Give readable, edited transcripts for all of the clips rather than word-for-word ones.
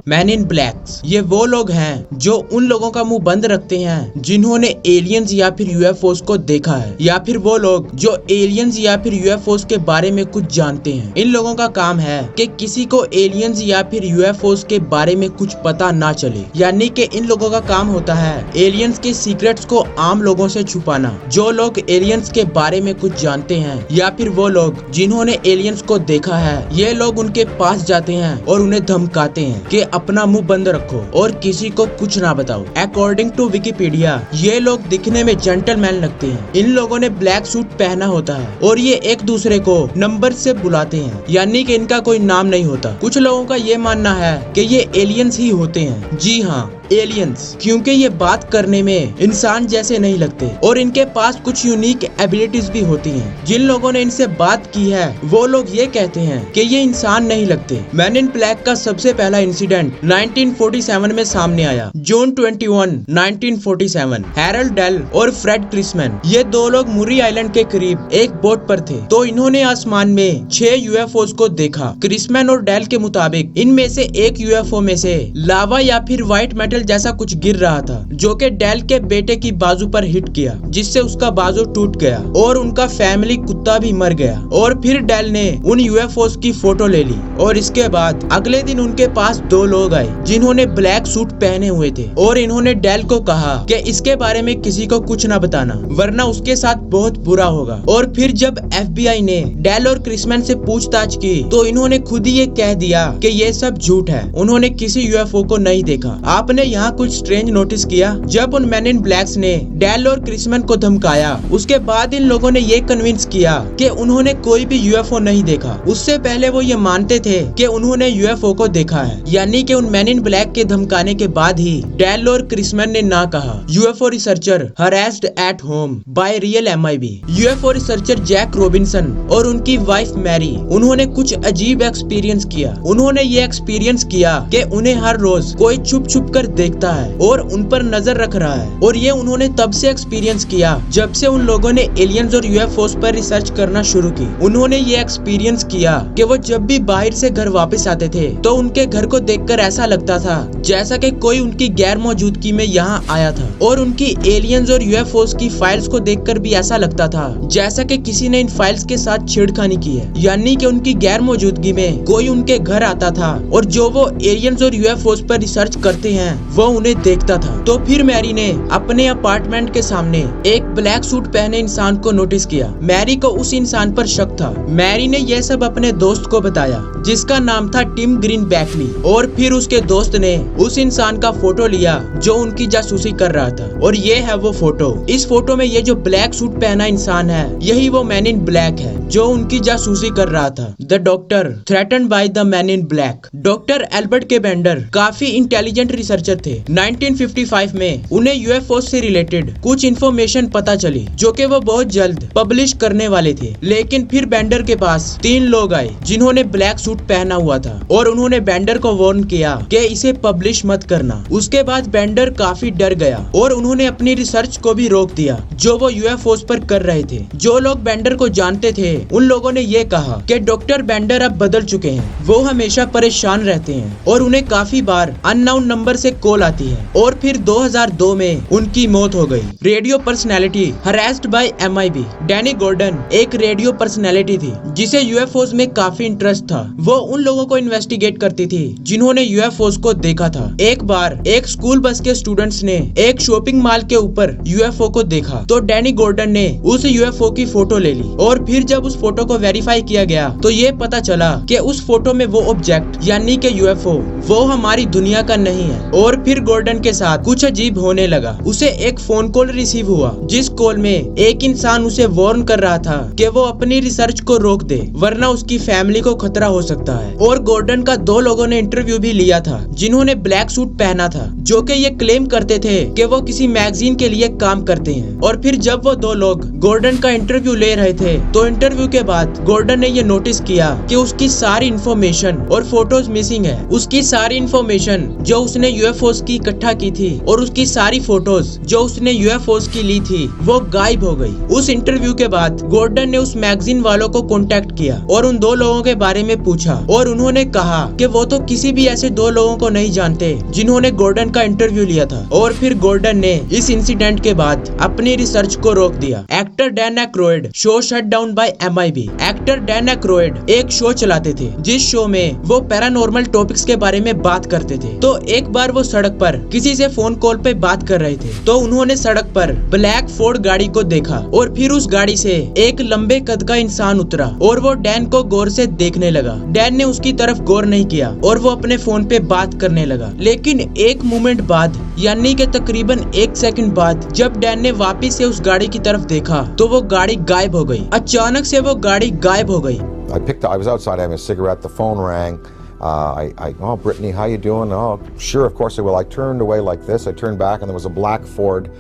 Man in blacks ये वो लोग हैं जो उन लोगों का मुंह बंद रखते हैं जिन्होंने एलियंस या फिर यूएफओस को देखा है, या फिर वो लोग जो एलियंस या फिर यूएफओस के बारे में कुछ जानते हैं। इन लोगों का काम है कि किसी को एलियंस या फिर यूएफओस के बारे में कुछ पता ना चले, यानी कि इन लोगों का काम होता है एलियंस के सीक्रेट्स को आम लोगों से छुपाना। जो लोग एलियंस के बारे में कुछ जानते हैं या फिर वो लोग जिन्होंने एलियंस को देखा है, ये लोग उनके पास जाते हैं और उन्हें धमकाते हैं कि अपना मुंह बंद रखो और किसी को कुछ ना बताओ। अकॉर्डिंग टू विकिपीडिया ये लोग दिखने में जेंटलमैन लगते हैं। इन लोगों ने ब्लैक सूट पहना होता है और ये एक दूसरे को नंबर से बुलाते हैं, यानी कि इनका कोई नाम नहीं होता। कुछ लोगों का ये मानना है कि ये एलियंस ही होते हैं। जी हाँ, एलियंस, क्योंकि ये बात करने में इंसान जैसे नहीं लगते और इनके पास कुछ यूनिक एबिलिटीज भी होती हैं। जिन लोगों ने इनसे बात की है वो लोग ये कहते हैं कि ये इंसान नहीं लगते। मैन इन ब्लैक का सबसे पहला इंसिडेंट 1947 में सामने आया। जून 21, 1947 हैरोल्ड डेल और फ्रेड क्रिसमैन ये दो लोग मुरी आइलैंड के करीब एक बोट पर थे, तो इन्होंने आसमान में 6 यूएफओस को देखा। क्रिसमैन और डेल के मुताबिक इनमें से एक यूएफओ में से लावा या फिर व्हाइट मेटल जैसा कुछ गिर रहा था, जो कि डेल के बेटे की बाजू पर हिट किया, जिससे उसका बाजू टूट गया और उनका फैमिली कुत्ता भी मर गया। और फिर डेल ने उन यूएफओस की फोटो ले ली और इसके बाद अगले दिन उनके पास 2 लोग आए जिन्होंने ब्लैक सूट पहने हुए थे और इन्होंने डेल को कहा कि इसके बारे में किसी को कुछ ना बताना, वरना उसके साथ बहुत बुरा होगा। और फिर जब एफबीआई ने डेल और क्रिसमैन से पूछताछ की तो इन्होंने खुद ही ये कह दिया कि ये सब झूठ है, उन्होंने किसी यूएफओ को नहीं देखा। आपने यहाँ कुछ स्ट्रेंज नोटिस किया? जब उन मैन इन ब्लैक्स ने डेल और क्रिसमैन को धमकाया, उसके बाद इन लोगों ने ये कन्विंस किया कि उन्होंने कोई भी यूएफओ नहीं देखा। उससे पहले वो ये मानते थे कि उन्होंने यूएफओ को देखा है, यानी कि उन मैन इन ब्लैक के धमकाने के बाद ही डेल और क्रिसमैन ने ना कहा। UFO researcher harassed at home by real MIB। UFO researcher Jack Robinson और उनकी वाइफ मैरी, उन्होंने कुछ अजीब एक्सपीरियंस किया। उन्होंने ये एक्सपीरियंस किया कि उन्हें हर रोज कोई छुप छुप कर देखता है और उन पर नजर रख रहा है। और ये उन्होंने तब से एक्सपीरियंस किया जब से उन लोगों ने एलियंस और यूएफओस पर रिसर्च करना शुरू की। उन्होंने ये एक्सपीरियंस किया कि वो जब भी बाहर से घर वापस आते थे तो उनके घर को देखकर ऐसा लगता था जैसा कि कोई उनकी गैर मौजूदगी में यहाँ आया था। और उनकी एलियंस और यूएफओस की फाइल्स को देखकर भी ऐसा लगता था जैसा कि किसी ने इन फाइल्स के साथ छेड़खानी की है, यानी कि उनकी गैर मौजूदगी में कोई उनके घर आता था और जो वो एलियंस और यूएफओस पर रिसर्च करते हैं वो उन्हें देखता था। तो फिर मैरी ने अपने अपार्टमेंट के सामने एक ब्लैक सूट पहने इंसान को नोटिस किया। मैरी को उस इंसान पर शक था। मैरी ने यह सब अपने दोस्त को बताया जिसका नाम था टिम ग्रीन बैकली। और फिर उसके दोस्त ने उस इंसान का फोटो लिया जो उनकी जासूसी कर रहा था, और ये है वो फोटो। इस फोटो में ये जो ब्लैक सूट पहना इंसान है यही वो मैन इन ब्लैक है जो उनकी जासूसी कर रहा था। The doctor threatened by the man in black. Doctor Albert के बेंडर काफी इंटेलिजेंट रिसर्चर थे। 1955 में उन्हें यूएफओ से रिलेटेड कुछ इन्फॉर्मेशन पता चली जो कि वो बहुत जल्द पब्लिश करने वाले थे। लेकिन फिर बेंडर के पास 3 लोग आए जिन्होंने ब्लैक सूट पहना हुआ था और उन्होंने बेंडर को वार्न किया कि इसे पब्लिश मत करना। उसके बाद बेंडर काफी डर गया और उन्होंने अपनी रिसर्च को भी रोक दिया जो वो यूएफओस पर कर रहे थे। जो लोग बेंडर को जानते थे उन लोगों ने ये कहा कि डॉक्टर बेंडर अब बदल चुके हैं, वो हमेशा परेशान रहते हैं और उन्हें काफी बार अननोन नंबर से कॉल आती है। और फिर 2002 में उनकी मौत हो गई। Radio personality harassed by MIB। Danny Gordon एक रेडियो पर्सनैलिटी थी जिसे यूएफओस में काफी इंटरेस्ट था। वो उन लोगों को इन्वेस्टिगेट करती थी जिन्होंने यूएफओस को देखा था। एक बार एक स्कूल बस के स्टूडेंट्स ने एक शॉपिंग मॉल के ऊपर यूएफओ को देखा, तो डैनी गॉर्डन ने उस यूएफओ की फोटो ले ली। और फिर जब उस फोटो को वेरीफाई किया गया तो ये पता चला कि उस फोटो में वो ऑब्जेक्ट यानी कि यूएफओ वो हमारी दुनिया का नहीं है। और फिर गॉर्डन के साथ कुछ अजीब होने लगा। उसे एक फोन कॉल रिसीव हुआ जिस कॉल में एक इंसान उसे वार्न कर रहा था कि वो अपनी रिसर्च को रोक दे, वरना उसकी फैमिली को खतरा हो सकता है। और गॉर्डन का 2 लोगों ने इंटरव्यू भी लिया था जिन्होंने ब्लैक सूट पहना था, जो कि ये क्लेम करते थे कि वो किसी मैगजीन के लिए काम करते हैं। और फिर जब वो 2 लोग गॉर्डन का इंटरव्यू ले रहे थे तो इंटरव्यू के बाद गॉर्डन ने ये नोटिस किया कि उसकी सारी इंफॉर्मेशन और फोटोज मिसिंग है। उसकी सारी इंफॉर्मेशन जो उसने यूएफओ यूएफओस की इकट्ठा की थी और उसकी सारी फोटोज जो उसने यूएफओस की ली थी वो गायब हो गई। उस इंटरव्यू के बाद गॉर्डन ने उस मैगजीन वालों को कांटेक्ट किया और उन दो लोगों के बारे में पूछा और उन्होंने कहा कि वो तो किसी भी ऐसे दो लोगों को नहीं जानते जिन्होंने गॉर्डन का इंटरव्यू लिया था। और फिर गॉर्डन ने इस इंसिडेंट के बाद अपनी रिसर्च को रोक दिया। Actor Dan Aykroyd show shut down by MIB। Actor Dan Aykroyd एक शो चलाते थे जिस शो में वो पैरानॉर्मल टॉपिक्स के बारे में बात करते थे। तो एक बार वो सड़क पर किसी से फोन कॉल पे बात कर रहे थे तो उन्होंने सड़क पर ब्लैक फोर्ड गाड़ी को देखा और फिर उस गाड़ी से एक लंबे कद का इंसान उतरा और वो डैन को गौर से देखने लगा। डैन ने उसकी तरफ गौर नहीं किया और वो अपने फोन पे बात करने लगा। लेकिन एक मोमेंट बाद यानी कि तकरीबन 1 सेकंड बाद जब डैन ने वापस से उस गाड़ी की तरफ देखा तो वो गाड़ी गायब हो गई। अचानक से वो गाड़ी गायब हो गई। I was outside having a cigarette. The phone rang. Oh, Brittany, how you doing? Oh, sure, of course I will. I turned away like this. I turned back, and there was a black Ford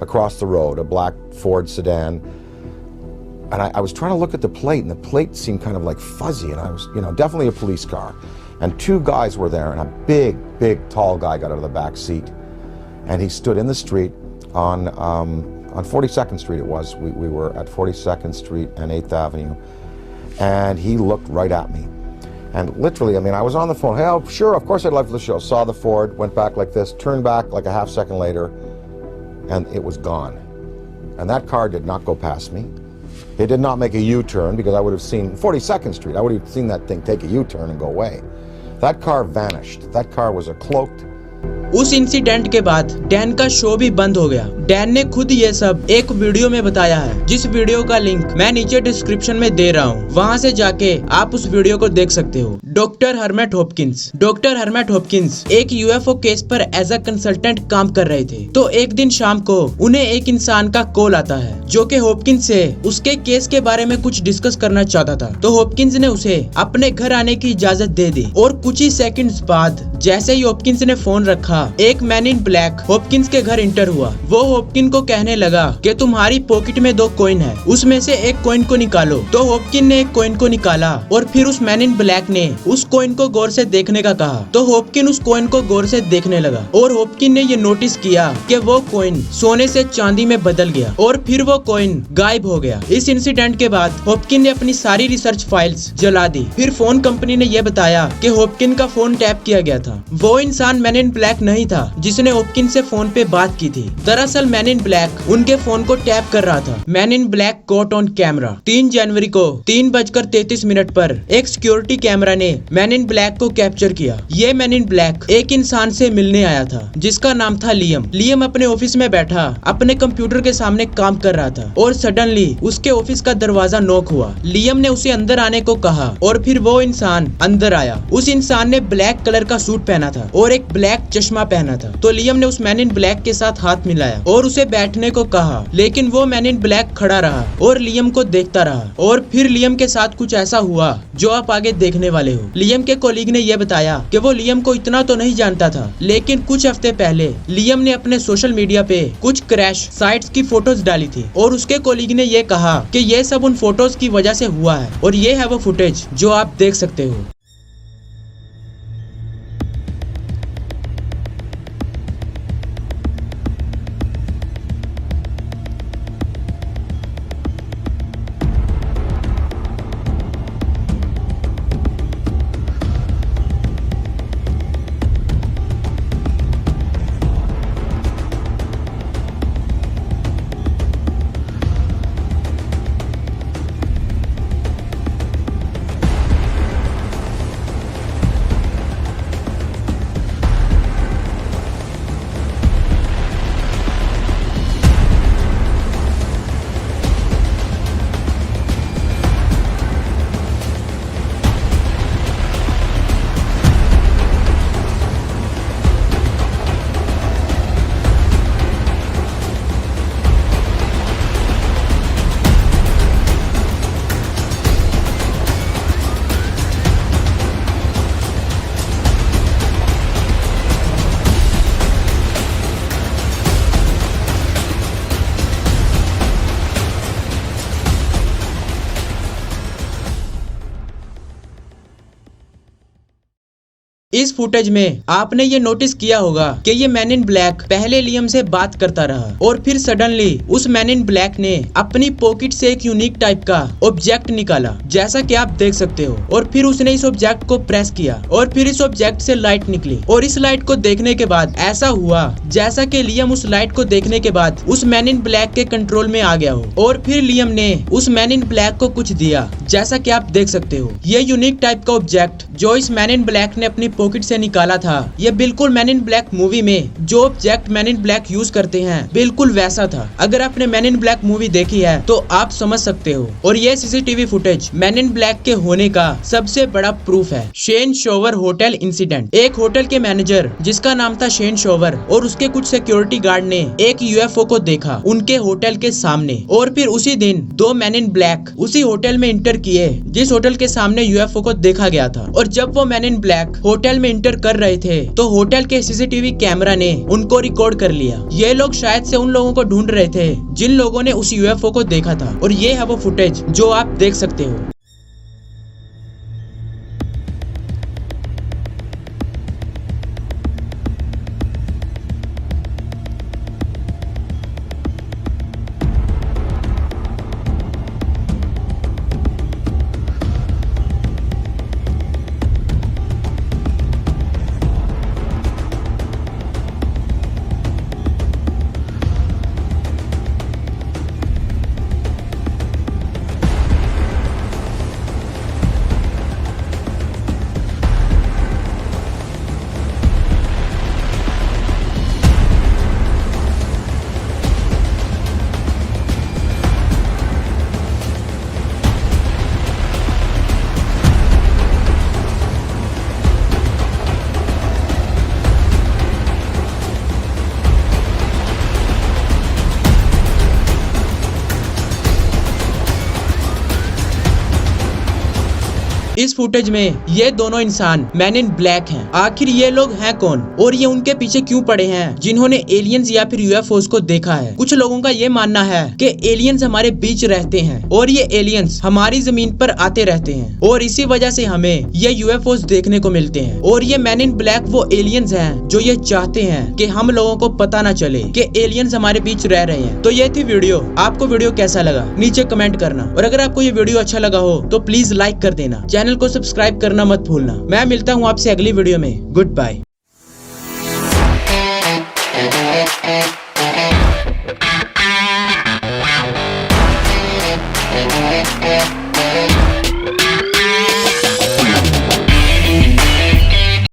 across the road, a black Ford sedan. And I was trying to look at the plate, and the plate seemed kind of like fuzzy, and I was, definitely a police car. And two guys were there, and a big, tall guy got out of the back seat, and he stood in the street on 42nd Street. It was. We were at 42nd Street and 8th Avenue. And he looked right at me. And literally, I was on the phone. Hey, oh, sure, of course I'd love for the show. Saw the Ford, went back like this, turned back like a half second later, and it was gone. And that car did not go past me. It did not make a U-turn because I would have seen 42nd Street. I would have seen that thing take a U-turn and go away. That car vanished. That car was a cloaked. उस incident के बाद Dan का show भी बंद हो गया। Dan ने खुद ये सब एक वीडियो में बताया है जिस वीडियो का लिंक मैं नीचे डिस्क्रिप्शन में दे रहा हूँ, वहाँ से जाके आप उस वीडियो को देख सकते हो। डॉक्टर हर्मेट हॉपकिंस एक यूएफओ केस पर एज अ कंसल्टेंट काम कर रहे थे। तो एक दिन शाम को उन्हें एक इंसान का कॉल आता है जो कि हॉपकिंस से उसके केस के बारे में कुछ डिस्कस करना चाहता था। तो हॉपकिंस ने उसे अपने घर आने की इजाजत दे दी और कुछ ही सेकंड्स बाद जैसे ही हॉपकिंस ने फोन रखा एक मैन इन ब्लैक हॉपकिंस के घर इंटर हुआ। वो हॉपकिन को कहने लगा कि तुम्हारी पॉकेट में 2 कॉइन है, उसमें से एक कॉइन को निकालो। तो हॉपकिन ने एक कॉइन को निकाला और फिर उस मैन इन ब्लैक ने उस कॉइन को गौर से देखने का कहा। तो हॉपकिन उस कॉइन को गौर से देखने लगा और हॉपकिन ने ये नोटिस किया कि वो कॉइन सोने से चांदी में बदल गया और फिर वो कॉइन गायब हो गया। इस इंसिडेंट के बाद हॉपकिन ने अपनी सारी रिसर्च फाइल्स जला दी। फिर फोन कंपनी ने यह बताया कि हॉपकिन का फोन टैप किया गया था। वो इंसान मैन इन ब्लैक नहीं था जिसने हॉपकिन से फोन पे बात की थी। दरअसल मैन इन ब्लैक उनके फोन को टैप कर रहा था। Man in black caught on camera. 3 जनवरी को 3:33 पर एक सिक्योरिटी कैमरा ने मैन इन ब्लैक को कैप्चर किया। ये मैन इन ब्लैक एक इंसान से मिलने आया था जिसका नाम था लियम। लियम अपने ऑफिस में बैठा अपने कंप्यूटर के सामने काम कर रहा था और सडनली उसके ऑफिस का दरवाजा नॉक हुआ। लियम ने उसे अंदर आने को कहा और फिर वो इंसान अंदर आया। उस इंसान ने ब्लैक कलर का सूट पहना था और एक ब्लैक चश्मा पहना था। तो लियम ने उस मैन इन ब्लैक के साथ हाथ मिलाया और उसे बैठने को कहा, लेकिन वो मैन इन ब्लैक खड़ा रहा और लियम को देखता रहा। और फिर लियम के साथ कुछ ऐसा हुआ जो आप आगे देखने वाले हो। लियम के कोलीग ने यह बताया कि वो लियम को इतना तो नहीं जानता था, लेकिन कुछ हफ्ते पहले लियम ने अपने सोशल मीडिया पे कुछ क्रैश साइट्स की फोटोज डाली थी और उसके कोलीग ने यह कहा कि ये सब उन फोटोज की वजह से हुआ है और ये है वो फुटेज जो आप देख सकते हो। इस फुटेज में आपने ये नोटिस किया होगा कि ये मैन इन ब्लैक पहले लियम से बात करता रहा और फिर सडनली उस मैन इन ब्लैक ने अपनी पॉकेट से एक यूनिक टाइप का ऑब्जेक्ट निकाला, जैसा कि आप देख सकते हो, और फिर उसने इस ऑब्जेक्ट को प्रेस किया और फिर इस ऑब्जेक्ट से लाइट निकली और इस लाइट को देखने के बाद ऐसा हुआ जैसा कि लियम उस लाइट को देखने के बाद उस मैन इन ब्लैक के कंट्रोल में आ गया हो और फिर लियम ने उस मैन इन ब्लैक को कुछ दिया, जैसा कि आप देख सकते हो। ये यूनिक टाइप का ऑब्जेक्ट जो इस मैन इन ब्लैक ने अपनी पॉकेट से निकाला था, ये बिल्कुल मैन इन ब्लैक मूवी में जो object man in black use करते हैं बिल्कुल वैसा था। अगर आपने मैन इन ब्लैक मूवी देखी है तो आप समझ सकते हो। और ये CCTV footage man in black के होने का सबसे बड़ा प्रूफ है। Shane Shover hotel incident. एक होटल के मैनेजर जिसका नाम था शेन शोवर और उसके कुछ सिक्योरिटी गार्ड ने एक यूएफओ को देखा उनके होटल के सामने और फिर उसी दिन दो मैन इन ब्लैक उसी होटल में इंटर किए जिस होटल के सामने यूएफओ को देखा गया था। और जब वो मैन इन ब्लैक होटल में इंटर कर रहे थे तो होटल के सीसीटीवी कैमरा ने उनको रिकॉर्ड कर लिया। ये लोग शायद से उन लोगों को ढूंढ रहे थे जिन लोगों ने उस यूएफओ को देखा था और ये है वो फुटेज जो आप देख सकते हो। इस फुटेज में ये दोनों इंसान मैन इन ब्लैक हैं। आखिर ये लोग हैं कौन और ये उनके पीछे क्यों पड़े हैं जिन्होंने एलियंस या फिर यूएफओस को देखा है। कुछ लोगों का ये मानना है कि एलियंस हमारे बीच रहते हैं और ये एलियंस हमारी जमीन पर आते रहते हैं और इसी वजह से हमें ये यूएफओस देखने को मिलते हैं। और ये मैन इन ब्लैक वो एलियंस हैं जो ये चाहते हैं कि हम लोगों को पता ना चले कि एलियंस हमारे बीच रह रहे हैं। तो ये थी वीडियो। आपको वीडियो कैसा लगा नीचे कमेंट करना और अगर आपको ये वीडियो अच्छा लगा हो तो प्लीज लाइक कर देना। चैनल को सब्सक्राइब करना मत भूलना। मैं मिलता हूँ आपसे अगली वीडियो में। Good bye.